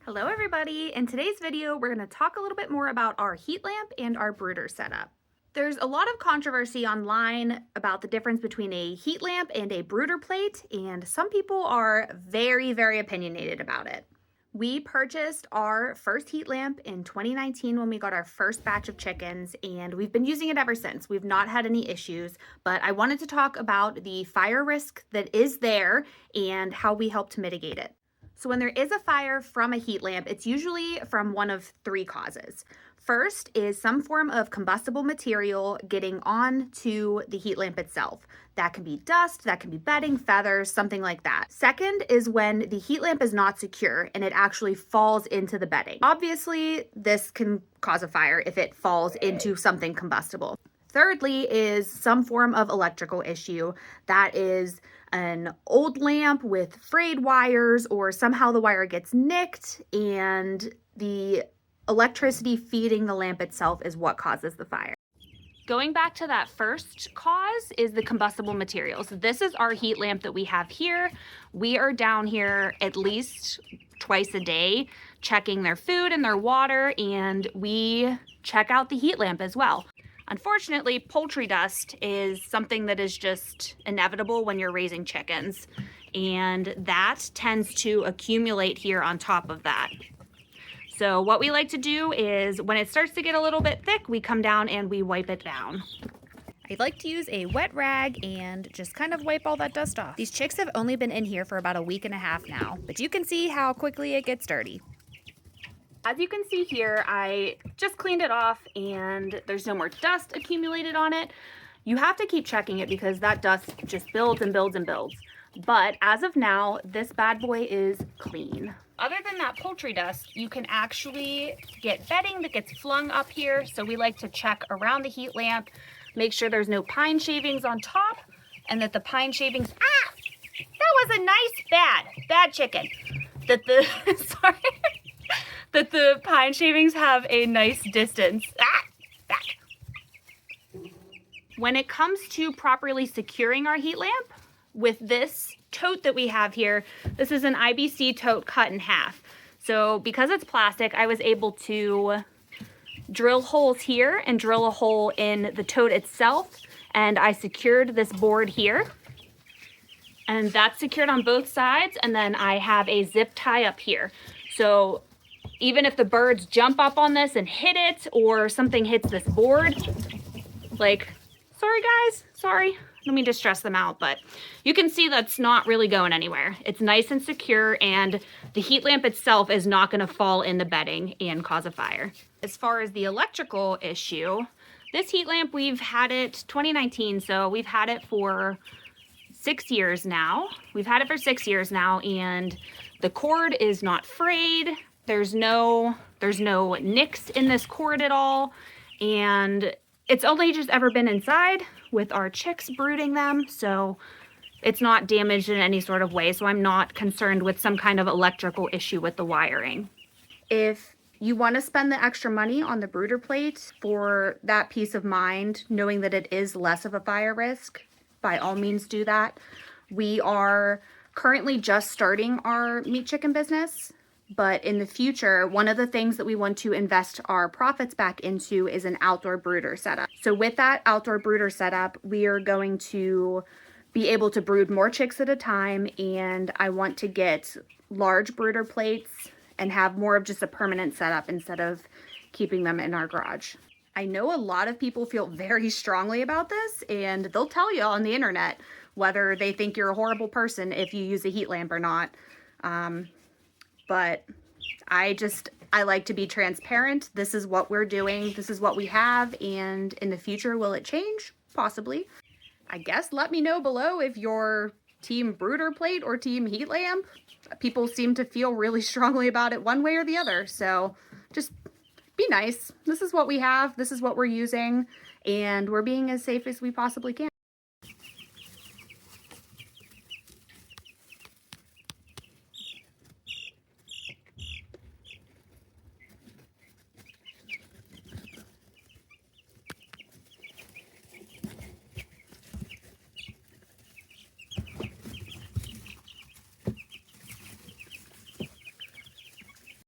Hello everybody! In today's video, we're going to talk a little bit more about our heat lamp and our brooder setup. There's a lot of controversy online about the difference between a heat lamp and a brooder plate, and some people are very opinionated about it. We purchased our first heat lamp in 2019 when we got our first batch of chickens, and we've been using it ever since. We've not had any issues, but I wanted to talk about the fire risk that is there and how we help to mitigate it. So when there is a fire from a heat lamp, it's usually from one of three causes. First is some form of combustible material getting onto the heat lamp itself. That can be dust, that can be bedding, feathers, something like that. Second is when the heat lamp is not secure and it actually falls into the bedding. Obviously, this can cause a fire if it falls into something combustible. Thirdly is some form of electrical issue. That is an old lamp with frayed wires, or somehow the wire gets nicked and the electricity feeding the lamp itself is what causes the fire. Going back to that first cause is the combustible materials. This is our heat lamp that we have here. We are down here at least twice a day checking their food and their water, and we check out the heat lamp as well. Unfortunately, poultry dust is something that is just inevitable when you're raising chickens, and that tends to accumulate here on top of that. So what we like to do is when it starts to get a little bit thick, we come down and we wipe it down. I like to use a wet rag and just kind of wipe all that dust off. These chicks have only been in here for about a week and a half now, but you can see how quickly it gets dirty. As you can see here, I just cleaned it off and there's no more dust accumulated on it. You have to keep checking it because that dust just builds and builds and builds. But as of now, this bad boy is clean. Other than that poultry dust, you can actually get bedding that gets flung up here. So we like to check around the heat lamp, make sure there's no pine shavings on top, and that the pine shavings, that was a nice bad chicken. That the, sorry. That the pine shavings have a nice distance. Back. When it comes to properly securing our heat lamp, with this tote that we have here, this is an IBC tote cut in half. So because it's plastic, I was able to drill holes here and drill a hole in the tote itself, and I secured this board here. And that's secured on both sides, and then I have a zip tie up here. So even if the birds jump up on this and hit it, or something hits this board, like, sorry guys, sorry, I don't mean to stress them out, but you can see that's not really going anywhere. It's nice and secure, and the heat lamp itself is not gonna fall in the bedding and cause a fire. As far as the electrical issue, this heat lamp, we've had it 2019, so we've had it for 6 years now. We've had it for 6 years now, and the cord is not frayed. There's no nicks in this cord at all, and it's only just ever been inside with our chicks brooding them, so it's not damaged in any sort of way, so I'm not concerned with some kind of electrical issue with the wiring. If you want to spend the extra money on the brooder plate for that peace of mind, knowing that it is less of a fire risk, by all means do that. We are currently just starting our meat chicken business, but in the future, one of the things that we want to invest our profits back into is an outdoor brooder setup. So with that outdoor brooder setup, we are going to be able to brood more chicks at a time, and I want to get large brooder plates and have more of just a permanent setup instead of keeping them in our garage. I know a lot of people feel very strongly about this, and they'll tell you on the internet whether they think you're a horrible person if you use a heat lamp or not. But I like to be transparent. This is what we're doing. This is what we have. And in the future, will it change? Possibly. I guess let me know below if you're team brooder plate or team heat lamp. People seem to feel really strongly about it one way or the other. So just be nice. This is what we have. This is what we're using. And we're being as safe as we possibly can.